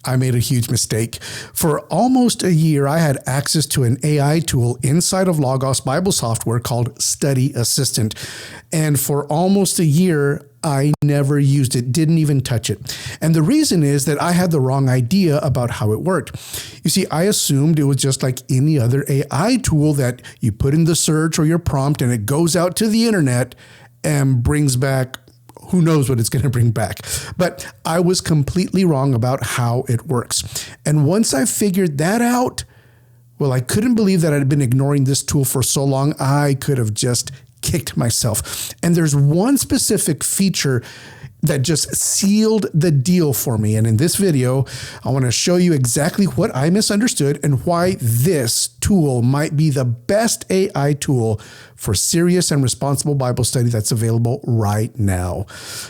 I made a huge mistake. For almost a year, I had access to an AI tool inside of Logos Bible software called Study Assistant. And for almost a year, I never used it, didn't even touch it. And the reason is that I had the wrong idea about how it worked. You see, I assumed it was just like any other AI tool that you put in the search or your prompt and it goes out to the internet and brings back who knows what it's going to bring back. But I was completely wrong about how it works. And once I figured that out, well, I couldn't believe that I'd been ignoring this tool for so long. I could have just kicked myself. And there's one specific feature that just sealed the deal for me. And in this video, I want to show you exactly what I misunderstood and why this tool might be the best AI tool for serious and responsible Bible study that's available right now.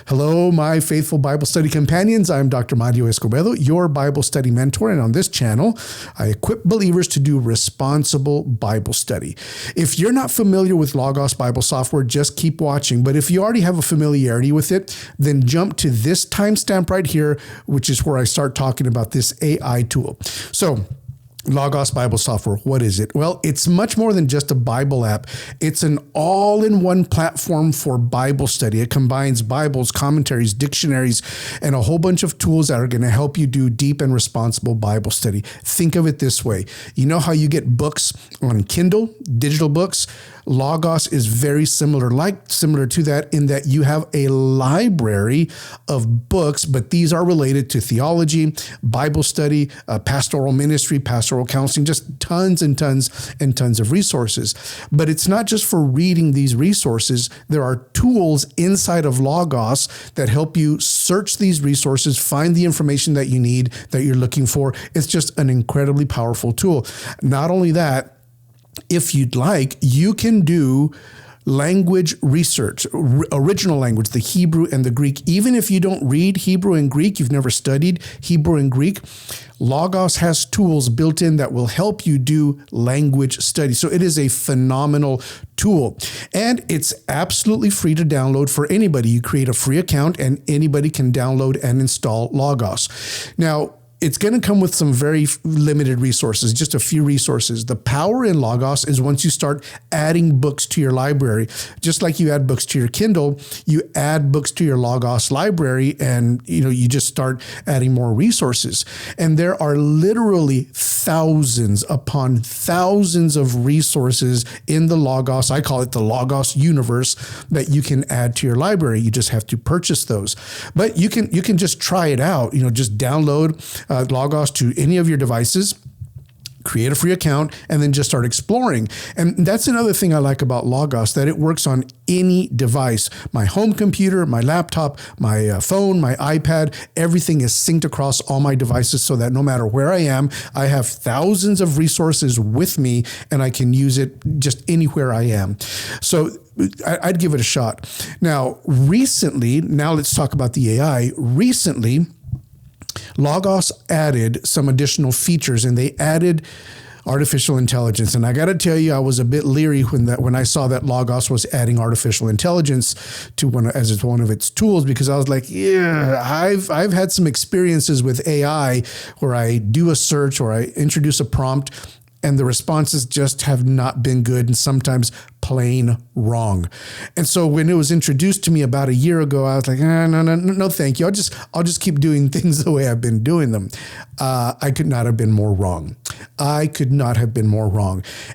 Hello, my faithful Bible study companions. I'm Dr. Mario Escobedo, your Bible study mentor. And on this channel, I equip believers to do responsible Bible study. If you're not familiar with Logos Bible software, just keep watching. But if you already have a familiarity with it, then jump to this timestamp right here, which is where I start talking about this AI tool. So, Logos Bible software, what is it? Well, it's much more than just a Bible app. It's an all-in-one platform for Bible study. It combines Bibles, commentaries, dictionaries, and a whole bunch of tools that are going to help you do deep and responsible Bible study. Think of it this way. You know how you get books on Kindle, digital books? Logos is very similar to that in that you have a library of books, but these are related to theology, Bible study, pastoral ministry, pastoral counseling, just tons and tons and tons of resources. But it's not just for reading these resources. There are tools inside of Logos that help you search these resources, find the information that you need, that you're looking for. It's just an incredibly powerful tool. Not only that, if you'd like, you can do language research, original language, the Hebrew and the Greek. Even if you don't read Hebrew and Greek, you've never studied Hebrew and Greek, Logos has tools built in that will help you do language study. So it is a phenomenal tool. And it's absolutely free to download for anybody. You create a free account and anybody can download and install Logos. Now, it's going to come with some very limited resources, just a few resources. The power in Logos is once you start adding books to your library, just like you add books to your Kindle, you add books to your Logos library and you just start adding more resources. And there are literally thousands upon thousands of resources in the Logos. I call it the Logos universe that you can add to your library. You just have to purchase those. But you can just try it out. Just download Logos to any of your devices, create a free account, and then just start exploring. And that's another thing I like about Logos, that it works on any device. My home computer, my laptop, my phone, my iPad, everything is synced across all my devices so that no matter where I am, I have thousands of resources with me and I can use it just anywhere I am. So I'd give it a shot. Now let's talk about the AI. Recently, Logos added some additional features and they added artificial intelligence. And I got to tell you, I was a bit leery when I saw that Logos was adding artificial intelligence to one of its tools, because I was like, yeah, I've had some experiences with AI where I do a search or I introduce a prompt and the responses just have not been good and sometimes plain wrong. And so when it was introduced to me about a year ago, I was like, no, thank you. I'll just keep doing things the way I've been doing them. I could not have been more wrong.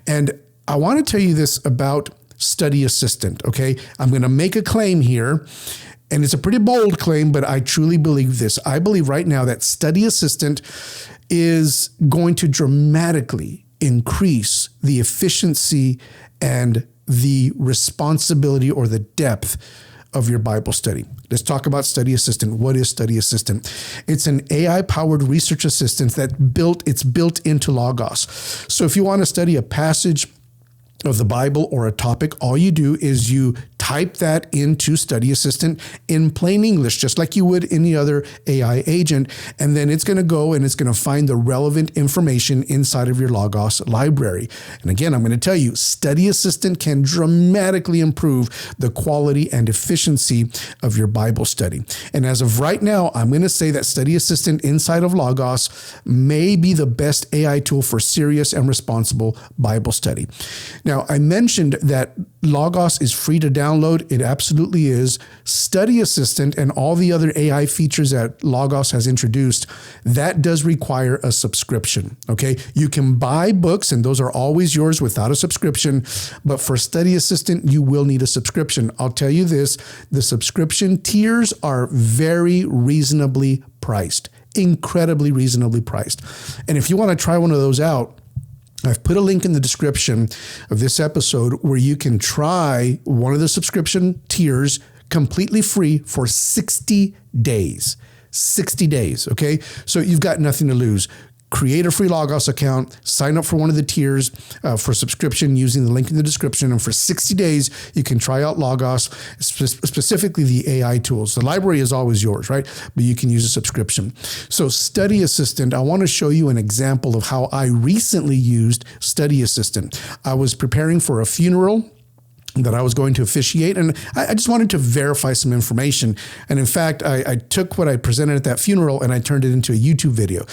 And I want to tell you this about Study Assistant, okay? I'm going to make a claim here, and it's a pretty bold claim, but I truly believe this. I believe right now that Study Assistant is going to dramatically increase the efficiency and the responsibility or the depth of your Bible study. Let's talk about Study Assistant. What is Study Assistant? It's an AI-powered research assistant it's built into Logos. So if you want to study a passage of the Bible or a topic, all you do is you type that into Study Assistant in plain English, just like you would any other AI agent. And then it's going to go and it's going to find the relevant information inside of your Logos library. And again, I'm going to tell you, Study Assistant can dramatically improve the quality and efficiency of your Bible study. And as of right now, I'm going to say that Study Assistant inside of Logos may be the best AI tool for serious and responsible Bible study. Now, I mentioned that Logos is free to download. It absolutely is. Study Assistant and all the other AI features that Logos has introduced, that does require a subscription, okay? You can buy books, and those are always yours without a subscription, but for Study Assistant, you will need a subscription. I'll tell you this, the subscription tiers are very reasonably priced, incredibly reasonably priced. And if you want to try one of those out, I've put a link in the description of this episode where you can try one of the subscription tiers completely free for 60 days. 60 days, okay? So you've got nothing to lose. Create a free Logos account, sign up for one of the tiers for subscription using the link in the description. And for 60 days, you can try out Logos, specifically the AI tools. The library is always yours, right? But you can use a subscription. So Study Assistant, I want to show you an example of how I recently used Study Assistant. I was preparing for a funeral that I was going to officiate, and I just wanted to verify some information. And in fact, I took what I presented at that funeral and I turned it into a YouTube video.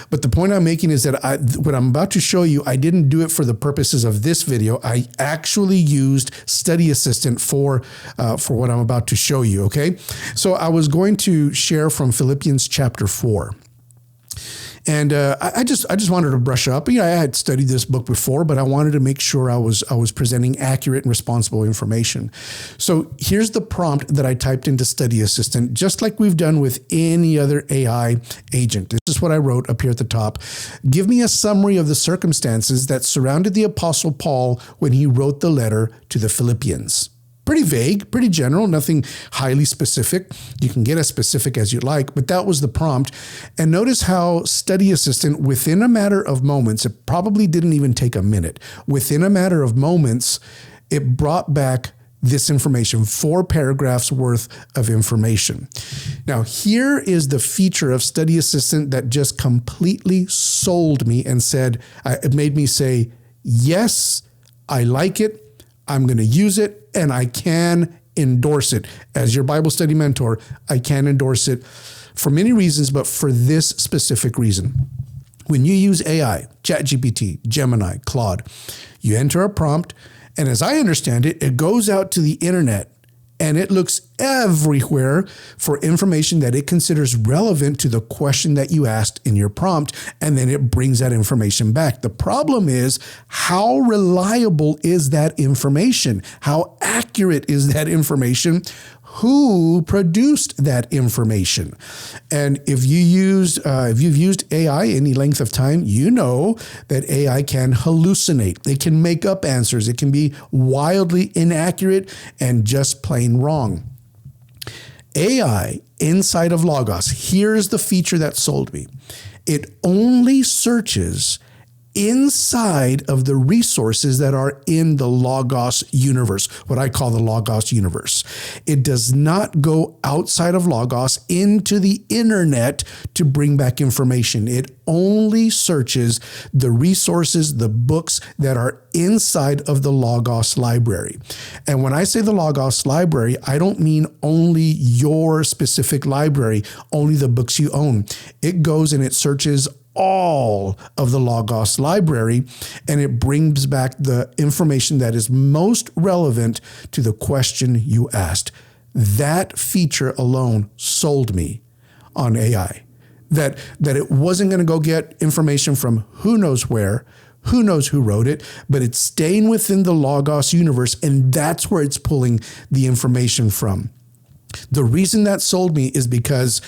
But the point I'm making is that what I'm about to show you, I didn't do it for the purposes of this video. I actually used Study Assistant for what I'm about to show you, okay? So I was going to share from Philippians chapter 4. And I just wanted to brush up. You know, I had studied this book before, but I wanted to make sure I was presenting accurate and responsible information. So here's the prompt that I typed into Study Assistant, just like we've done with any other AI agent. This is what I wrote up here at the top. Give me a summary of the circumstances that surrounded the Apostle Paul when he wrote the letter to the Philippians. Pretty vague, pretty general, nothing highly specific. You can get as specific as you like, but that was the prompt. And notice how Study Assistant, within a matter of moments, it probably didn't even take a minute. Within a matter of moments, it brought back this information, 4 paragraphs worth of information. Now, here is the feature of Study Assistant that just completely sold me and said, it made me say, yes, I like it. I'm going to use it, and I can endorse it. As your Bible study mentor, I can endorse it for many reasons, but for this specific reason. When you use AI, ChatGPT, Gemini, Claude, you enter a prompt, and as I understand it, it goes out to the internet and it looks everywhere for information that it considers relevant to the question that you asked in your prompt, and then it brings that information back. The problem is, how reliable is that information? How accurate is that information? Who produced that information? And if you've used AI any length of time, you know that AI can hallucinate. It can make up answers. It can be wildly inaccurate and just plain wrong. AI inside of Logos, here's the feature that sold me. It only searches inside of the resources that are in the Logos universe, what I call the Logos universe. It does not go outside of Logos into the internet to bring back information. It only searches the resources, the books that are inside of the Logos library. And when I say the Logos library, I don't mean only your specific library, only the books you own. It goes and it searches all of the Logos library, and it brings back the information that is most relevant to the question you asked. That feature alone sold me on AI. That it wasn't going to go get information from who knows where, who knows who wrote it, but it's staying within the Logos universe, and that's where it's pulling the information from. The reason that sold me is because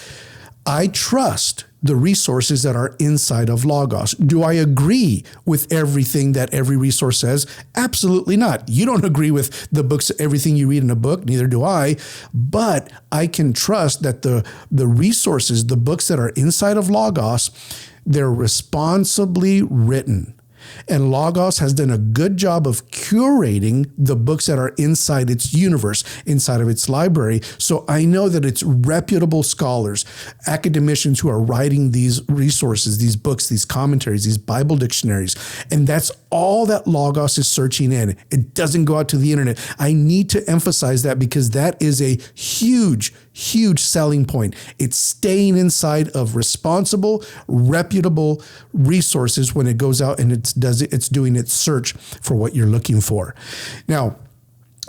I trust the resources that are inside of Logos. Do I agree with everything that every resource says? Absolutely not. You don't agree with the books, everything you read in a book, neither do I, but I can trust that the resources, the books that are inside of Logos, they're responsibly written. And Logos has done a good job of curating the books that are inside its universe, inside of its library. So I know that it's reputable scholars, academicians who are writing these resources, these books, these commentaries, these Bible dictionaries. And that's all that Logos is searching in. It doesn't go out to the internet. I need to emphasize that because that is a huge selling point. It's staying inside of responsible, reputable resources when it goes out and it's doing its search for what you're looking for. Now,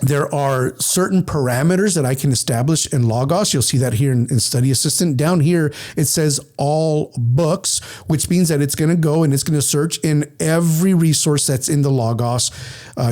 there are certain parameters that I can establish in Logos. You'll see that here in Study Assistant. Down here, it says all books, which means that it's going to go and it's going to search in every resource that's in the Logos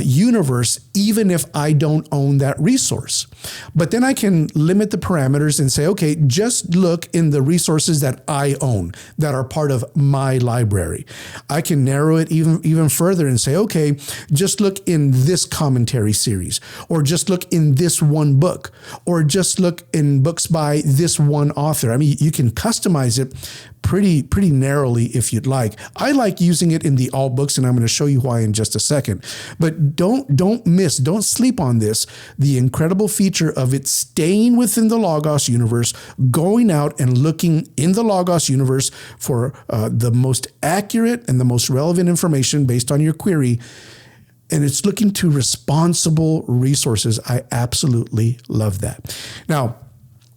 universe, even if I don't own that resource. But then I can limit the parameters and say, okay, just look in the resources that I own, that are part of my library. I can narrow it even further and say, okay, just look in this commentary series, or just look in this one book, or just look in books by this one author. I mean, you can customize it pretty narrowly if you'd like. I like using it in the all books, and I'm going to show you why in just a second. But don't sleep on this, the incredible feature of it staying within the Logos universe, going out and looking in the Logos universe for the most accurate and the most relevant information based on your query. And it's looking to responsible resources. I absolutely love that. Now,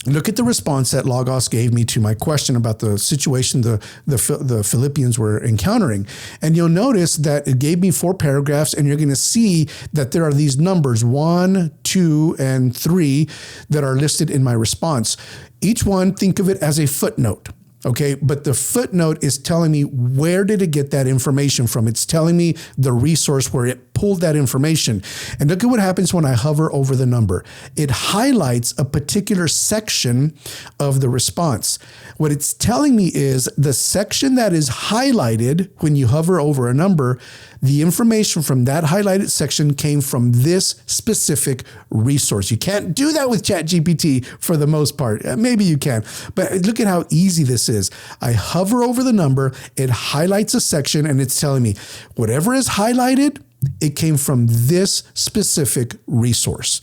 look at the response that Logos gave me to my question about the situation the Philippians were encountering. And you'll notice that it gave me 4 paragraphs, and you're going to see that there are these numbers 1, 2, and 3 that are listed in my response. Each one, think of it as a footnote. Okay, but the footnote is telling me where did it get that information from? It's telling me the resource where it pulled that information. And look at what happens when I hover over the number. It highlights a particular section of the response. What it's telling me is the section that is highlighted when you hover over a number, the information from that highlighted section came from this specific resource. You can't do that with ChatGPT for the most part. Maybe you can, but look at how easy this is. I hover over the number, it highlights a section, and it's telling me whatever is highlighted, it came from this specific resource.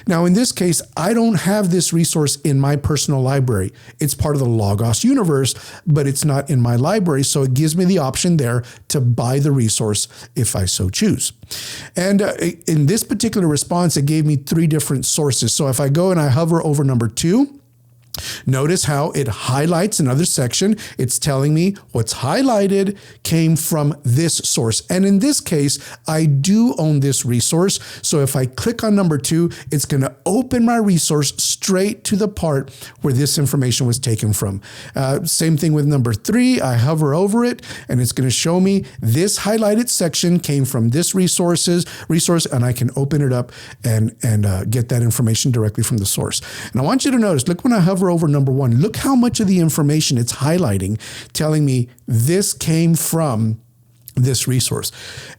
Now, in this case, I don't have this resource in my personal library. It's part of the Logos universe, but it's not in my library. So it gives me the option there to buy the resource if I so choose. And in this particular response, it gave me 3 different sources. So if I go and I hover over number 2, notice how it highlights another section. It's telling me what's highlighted came from this source. And in this case, I do own this resource. So if I click on number 2, it's going to open my resource straight to the part where this information was taken from. Same thing with number 3. I hover over it, and it's going to show me this highlighted section came from this resource, and I can open it up and get that information directly from the source. And I want you to notice, look when I hover over number 1, look how much of the information it's highlighting, telling me this came from this resource.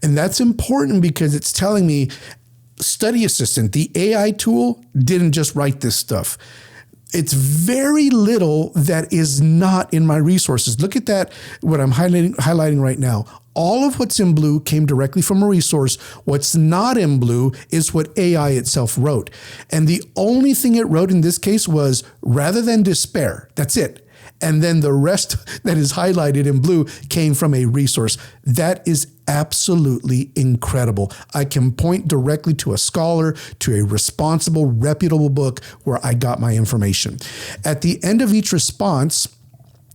And that's important because it's telling me Study Assistant, the AI tool, didn't just write this stuff. It's very little that is not in my resources. Look at that, what I'm highlighting right now. All of what's in blue came directly from a resource. What's not in blue is what AI itself wrote. And the only thing it wrote in this case was rather than despair. That's it. And then the rest that is highlighted in blue came from a resource. That is absolutely incredible. I can point directly to a scholar, to a responsible, reputable book where I got my information. At the end of each response,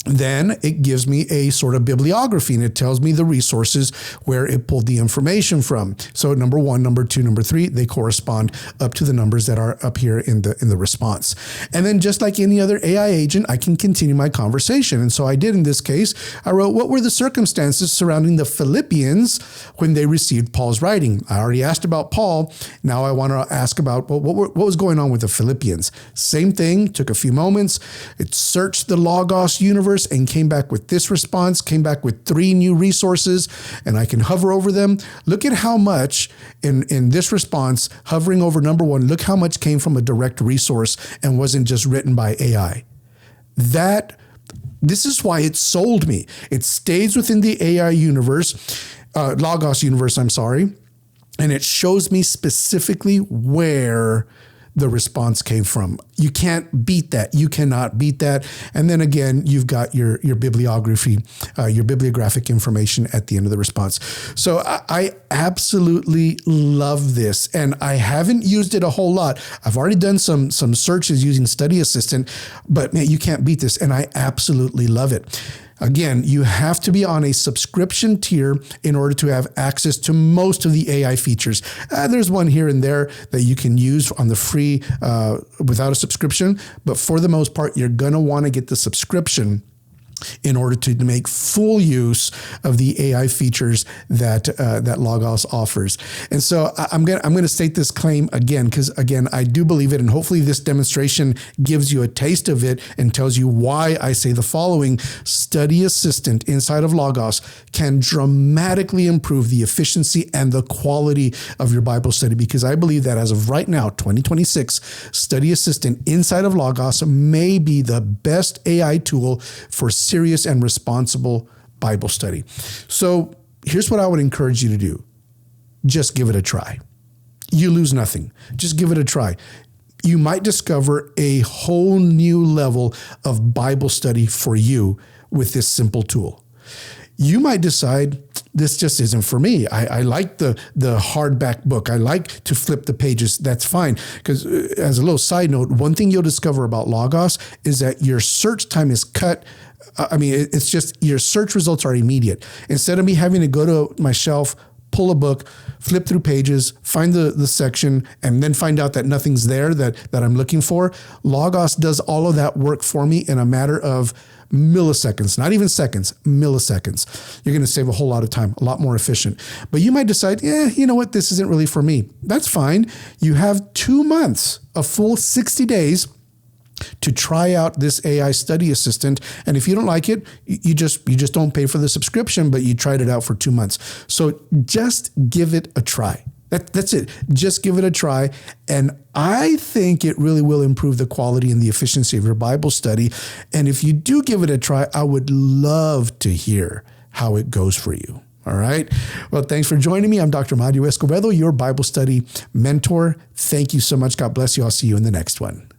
then it gives me a sort of bibliography, and it tells me the resources where it pulled the information from. So number 1, number 2, number 3, they correspond up to the numbers that are up here in the response. And then just like any other AI agent, I can continue my conversation. And so I did in this case. I wrote, what were the circumstances surrounding the Philippians when they received Paul's writing? I already asked about Paul. Now I want to ask about what was going on with the Philippians. Same thing, took a few moments. It searched the Logos universe and came back with this response, came back with 3 new resources, and I can hover over them. Look at how much in this response, hovering over number 1, look how much came from a direct resource and wasn't just written by AI. This is why it sold me. It stays within the AI universe. Logos universe, I'm sorry. And it shows me specifically where the response came from. You can't beat that. You cannot beat that. And then again, you've got your bibliography, your bibliographic information at the end of the response. So I absolutely love this, and I haven't used it a whole lot. I've already done some searches using Study Assistant, but man, you can't beat this, and I absolutely love it. Again, you have to be on a subscription tier in order to have access to most of the AI features. There's one here and there that you can use on the free without a subscription, but for the most part, you're going to want to get the subscription in order to make full use of the AI features that Logos offers. And so I'm going to state this claim again, because again, I do believe it, and hopefully this demonstration gives you a taste of it and tells you why I say the following. Study Assistant inside of Logos can dramatically improve the efficiency and the quality of your Bible study, because I believe that as of right now, 2026, Study Assistant inside of Logos may be the best AI tool for serious and responsible Bible study. So here's what I would encourage you to do. Just give it a try. You lose nothing. Just give it a try. You might discover a whole new level of Bible study for you with this simple tool. You might decide this just isn't for me. I like the hardback book. I like to flip the pages. That's fine. Because as a little side note, one thing you'll discover about Logos is that your search time is cut. It's just your search results are immediate. Instead of me having to go to my shelf, pull a book, flip through pages, find the section, and then find out that nothing's there that I'm looking for, Logos does all of that work for me in a matter of milliseconds, not even seconds, milliseconds. You're going to save a whole lot of time, a lot more efficient. But you might decide, you know what, this isn't really for me. That's fine. You have 2 months, a full 60 days to try out this AI Study Assistant. And if you don't like it, you just don't pay for the subscription, but you tried it out for 2 months. So just give it a try. That's it. Just give it a try. And I think it really will improve the quality and the efficiency of your Bible study. And if you do give it a try, I would love to hear how it goes for you. All right. Well, thanks for joining me. I'm Dr. Mario Escobedo, your Bible study mentor. Thank you so much. God bless you. I'll see you in the next one.